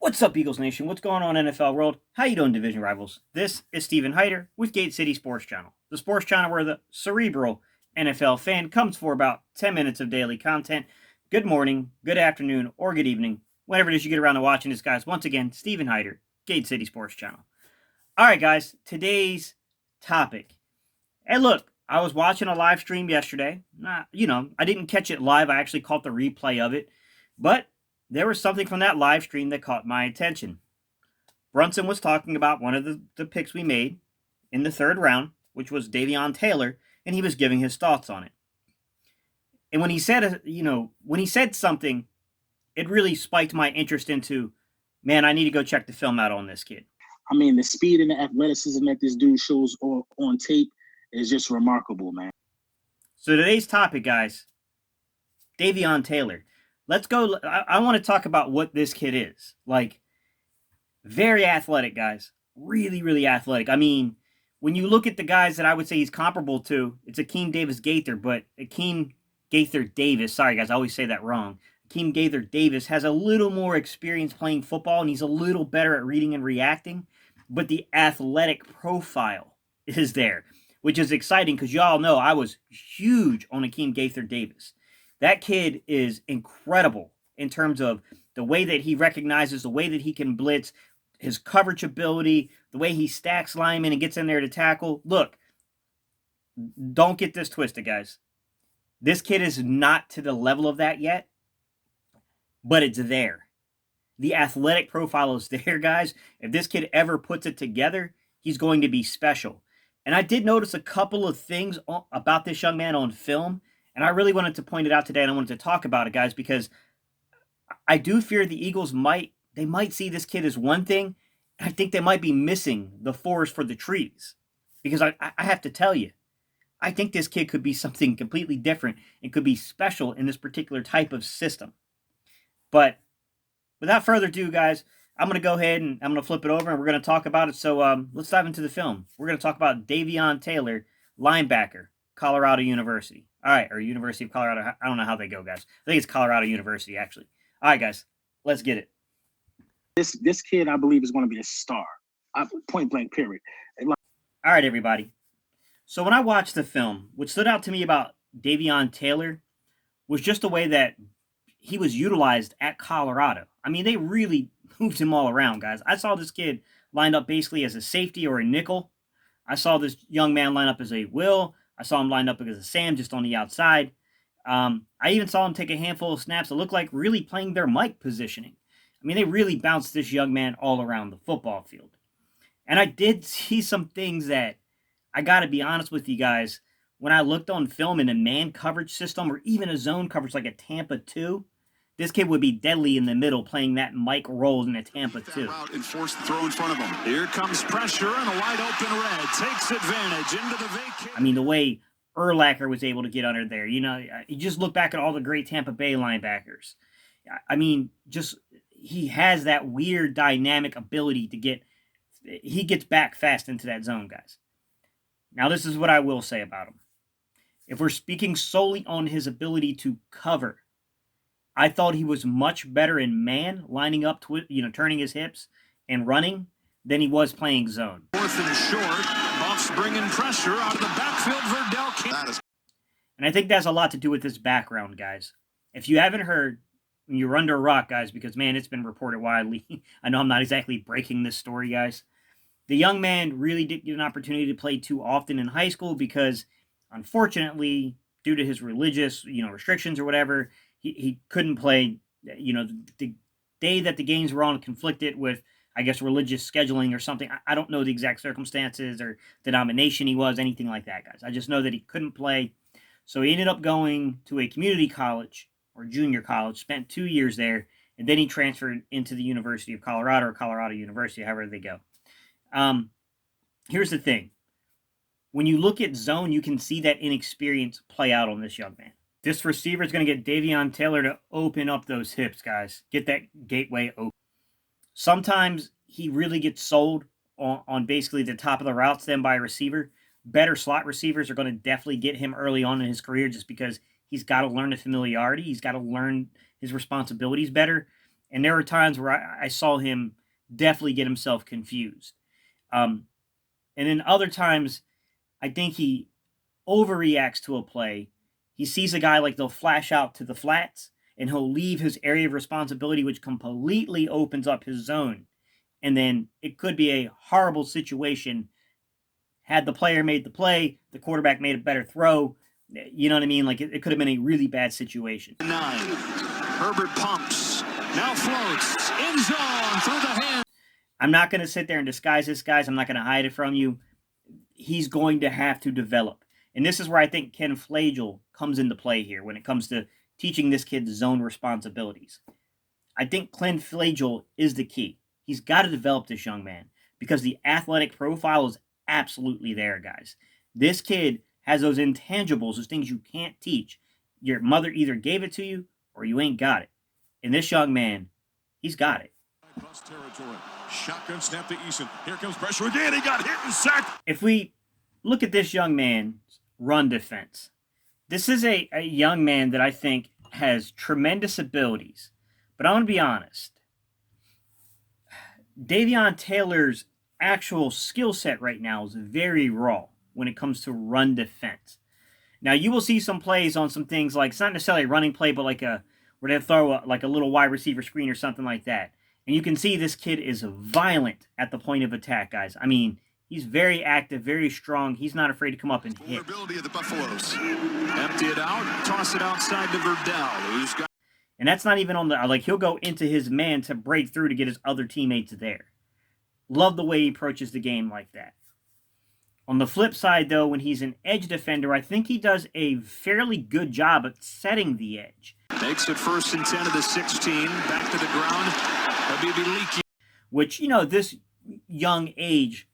What's up, Eagles Nation? What's going on, NFL world? How you doing, division rivals? This is Steven Hyder with Gate City Sports Channel, the sports channel where the cerebral NFL fan comes for about 10 minutes of daily content. Good morning, good afternoon, or good evening, whenever it is you get around to watching this, guys. Once again, Steven Hyder, Gate City Sports Channel. All right, guys, today's topic. Hey, look, I was watching a live stream yesterday. I didn't catch it live. I actually caught the replay of it, but there was something from that live stream that caught my attention. Brunson was talking about one of the picks we made in the third round, which was Davion Taylor, and he was giving his thoughts on it. And when he said something, it really spiked my interest into, man, I need to go check the film out on this kid. I mean, the speed and the athleticism that this dude shows on tape is just remarkable, man. So today's topic, guys, Davion Taylor. Let's go. I want to talk about what this kid is. Like, very athletic, guys. Really, really athletic. I mean, when you look at the guys that I would say he's comparable to, it's Akeem Davis-Gaither, but Akeem Gaither-Davis, sorry, guys, I always say that wrong. Akeem Gaither-Davis has a little more experience playing football, and he's a little better at reading and reacting, but the athletic profile is there, which is exciting because y'all know I was huge on Akeem Gaither-Davis. That kid is incredible in terms of the way that he recognizes, the way that he can blitz, his coverage ability, the way he stacks linemen and gets in there to tackle. Look, don't get this twisted, guys. This kid is not to the level of that yet, but it's there. The athletic profile is there, guys. If this kid ever puts it together, he's going to be special. And I did notice a couple of things about this young man on film, and I really wanted to point it out today, and I wanted to talk about it, guys, because I do fear the Eagles might see this kid as one thing, and I think they might be missing the forest for the trees. Because I have to tell you, I think this kid could be something completely different and could be special in this particular type of system. But without further ado, guys, I'm going to go ahead and I'm going to flip it over, and we're going to talk about it. So let's dive into the film. We're going to talk about Davion Taylor, linebacker, Colorado University. All right, or University of Colorado. I don't know how they go, guys. I think it's Colorado University, actually. All right, guys, let's get it. This kid, I believe, is going to be a star. Point blank, period. All right, everybody. So when I watched the film, what stood out to me about Davion Taylor was just the way that he was utilized at Colorado. I mean, they really moved him all around, guys. I saw this kid lined up basically as a safety or a nickel. I saw this young man line up as a Will. I saw him lined up as a Sam just on the outside. I even saw him take a handful of snaps that looked like really playing their Mike positioning. I mean, they really bounced this young man all around the football field. And I did see some things that, I got to be honest with you guys, when I looked on film in a man coverage system or even a zone coverage like a Tampa Two, this kid would be deadly in the middle playing that Mike role in a Tampa Two. And force the throw in front of him. Here comes pressure and a wide open Red takes advantage into the vacant. I mean, the way Urlacher was able to get under there, you just look back at all the great Tampa Bay linebackers. I mean, he has that weird dynamic ability he gets back fast into that zone, guys. Now, this is what I will say about him. If we're speaking solely on his ability to cover, I thought he was much better in man, lining up, turning his hips and running than he was playing zone. Fourth and short, Buffs bringing pressure out of the backfield. Verdell. And I think that's a lot to do with his background, guys. If you haven't heard, you're under a rock, guys, because, man, it's been reported widely. I know I'm not exactly breaking this story, guys. The young man really didn't get an opportunity to play too often in high school because, unfortunately, due to his religious, restrictions or whatever, he couldn't play. The day that the games were on conflicted with, I guess, religious scheduling or something. I don't know the exact circumstances or denomination he was, anything like that, guys. I just know that he couldn't play. So he ended up going to a community college or junior college, spent 2 years there, and then he transferred into the University of Colorado or Colorado University, however they go. Here's the thing. When you look at zone, you can see that inexperience play out on this young man. This receiver is going to get Davion Taylor to open up those hips, guys. Get that gateway open. Sometimes he really gets sold on basically the top of the routes then by a receiver. Better slot receivers are going to definitely get him early on in his career just because he's got to learn the familiarity. He's got to learn his responsibilities better. And there were times where I saw him definitely get himself confused. And then other times, I think he overreacts to a play. He sees a guy like they'll flash out to the flats, and he'll leave his area of responsibility, which completely opens up his zone. And then it could be a horrible situation. Had the player made the play, the quarterback made a better throw. You know what I mean? Like it could have been a really bad situation. 9. Herbert pumps. Now floats. End zone through the hand. I'm not going to sit there and disguise this, guys. I'm not going to hide it from you. He's going to have to develop. And this is where I think Ken Flagel comes into play here when it comes to teaching this kid zone responsibilities. I think Ken Flagel is the key. He's got to develop this young man because the athletic profile is absolutely there, guys. This kid has those intangibles, those things you can't teach. Your mother either gave it to you or you ain't got it. And this young man, he's got it. Cross territory. Shotgun snap to Eason. Here comes pressure again. He got hit and sacked. If we look at this young man's run defense, this is a young man that I think has tremendous abilities. But I want to be honest. Davion Taylor's actual skill set right now is very raw when it comes to run defense. Now, you will see some plays on some things like, it's not necessarily a running play, but like where they throw like a little wide receiver screen or something like that. And you can see this kid is violent at the point of attack, guys. I mean, he's very active, very strong. He's not afraid to come up and hit. Vulnerability of the Buffaloes. Empty it out, toss it outside to Verdell, who's got. And that's not even on the, like, he'll go into his man to break through to get his other teammates there. Love the way he approaches the game like that. On the flip side, though, when he's an edge defender, I think he does a fairly good job at setting the edge. Makes it 1st and 10 of the 16. Back to the ground. Leaky. Which, you know, this young age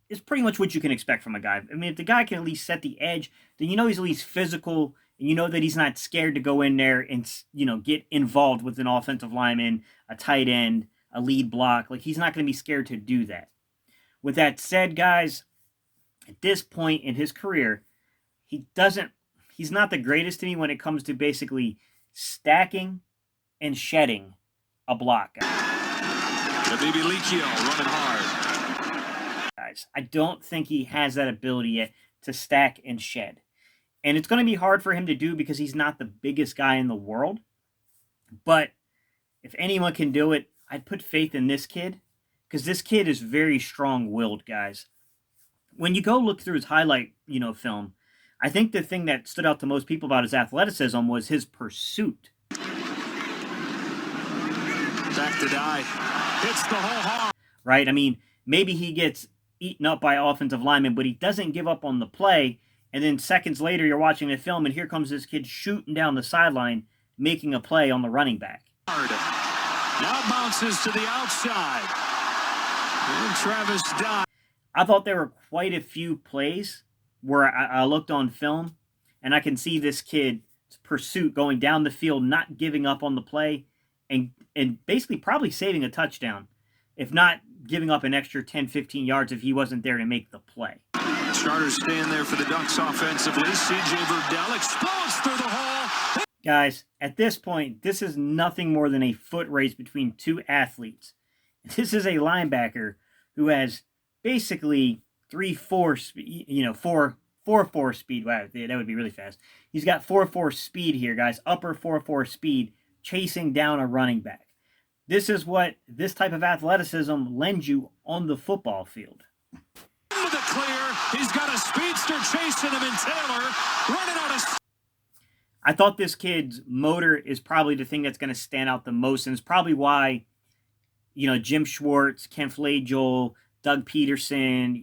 is pretty much what you can expect from a guy. I mean, if the guy can at least set the edge, then you know he's at least physical, and you know that he's not scared to go in there and, you know, get involved with an offensive lineman, a tight end, a lead block. Like, he's not going to be scared to do that. With that said, guys, at this point in his career, he's not the greatest to me when it comes to basically stacking and shedding a block. Leaky running hard. Guys, I don't think he has that ability yet to stack and shed. And it's going to be hard for him to do because he's not the biggest guy in the world. But if anyone can do it, I'd put faith in this kid because this kid is very strong-willed, guys. When you go look through his highlight, film, I think the thing that stood out to most people about his athleticism was his pursuit. Back to die. Hits the whole arm. Right? I mean, maybe he gets eaten up by offensive linemen, but he doesn't give up on the play. And then seconds later, you're watching the film, and here comes this kid shooting down the sideline, making a play on the running back. Now bounces to the outside. And Travis Dye. I thought there were quite a few plays where I looked on film, and I can see this kid's pursuit going down the field, not giving up on the play, and basically probably saving a touchdown, if not giving up an extra 10, 15 yards if he wasn't there to make the play. Starters staying there for the Ducks offensively. C.J. Verdell explodes through the hole. Guys, at this point, this is nothing more than a foot race between two athletes. This is a linebacker who has basically 3-4 speed, 4-4 speed. Wow, that would be really fast. He's got 4-4 speed here, guys. Upper 4-4 speed, chasing down a running back. This is what this type of athleticism lends you on the football field. Into the clear. He's got a speedster chasing him, and Taylor running out of. I thought this kid's motor is probably the thing that's going to stand out the most, and it's probably why, Jim Schwartz, Ken Flagel, Doug Peterson,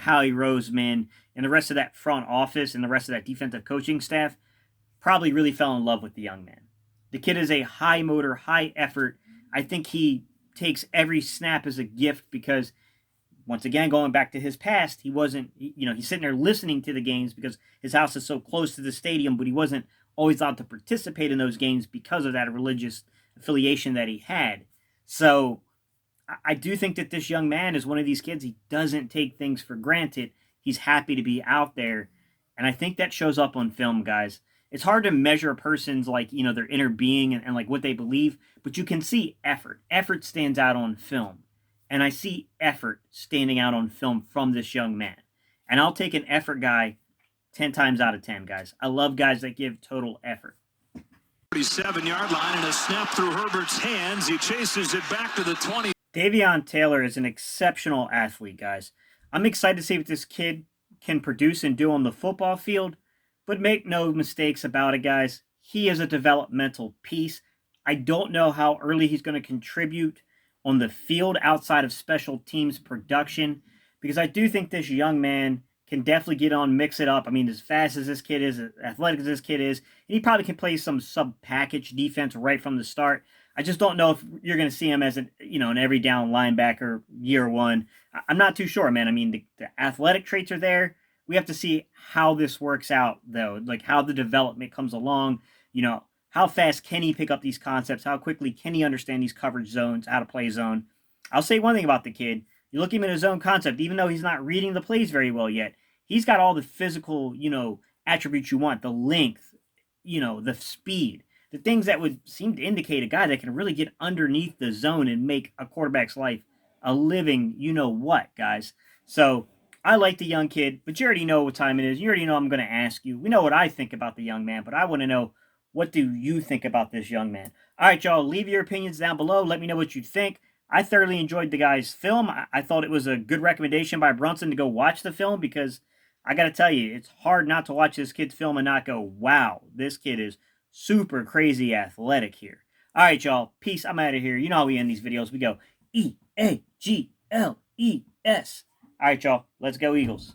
Howie Roseman, and the rest of that front office and the rest of that defensive coaching staff probably really fell in love with the young man. The kid is a high motor, high effort. I think he takes every snap as a gift because, once again, going back to his past, he wasn't, he's sitting there listening to the games because his house is so close to the stadium, but he wasn't always allowed to participate in those games because of that religious affiliation that he had. So I do think that this young man is one of these kids. He doesn't take things for granted. He's happy to be out there. And I think that shows up on film, guys. it's hard to measure a person's, like, you know, their inner being and like what they believe, but you can see effort. Effort stands out on film. And I see effort standing out on film from this young man. And I'll take an effort guy 10 times out of 10, guys. I love guys that give total effort. 37-yard line and a snap through Herbert's hands. He chases it back to the 20. Davion Taylor is an exceptional athlete, guys. I'm excited to see what this kid can produce and do on the football field, but make no mistakes about it, guys. He is a developmental piece. I don't know how early he's going to contribute on the field outside of special teams production, because I do think this young man can definitely get on, mix it up. I mean, as fast as this kid is, as athletic as this kid is, and he probably can play some sub-package defense right from the start. I just don't know if you're going to see him as an every down linebacker year one. I'm not too sure, man. I mean, the athletic traits are there. We have to see how this works out, though, like how the development comes along. You know, how fast can he pick up these concepts? How quickly can he understand these coverage zones, how to play zone? I'll say one thing about the kid. You look at him in his own concept, even though he's not reading the plays very well yet, he's got all the physical, attributes you want, the length, the speed, the things that would seem to indicate a guy that can really get underneath the zone and make a quarterback's life a living, what, guys. So I like the young kid, but you already know what time it is. You already know I'm going to ask you. We know what I think about the young man, but I want to know, what do you think about this young man? All right, y'all, leave your opinions down below. Let me know what you think. I thoroughly enjoyed the guy's film. I thought it was a good recommendation by Brunson to go watch the film, because I got to tell you, it's hard not to watch this kid's film and not go, wow, this kid is super crazy athletic here. All right, y'all. Peace. I'm out of here. You know how we end these videos. We go EAGLES. All right, y'all. Let's go, Eagles.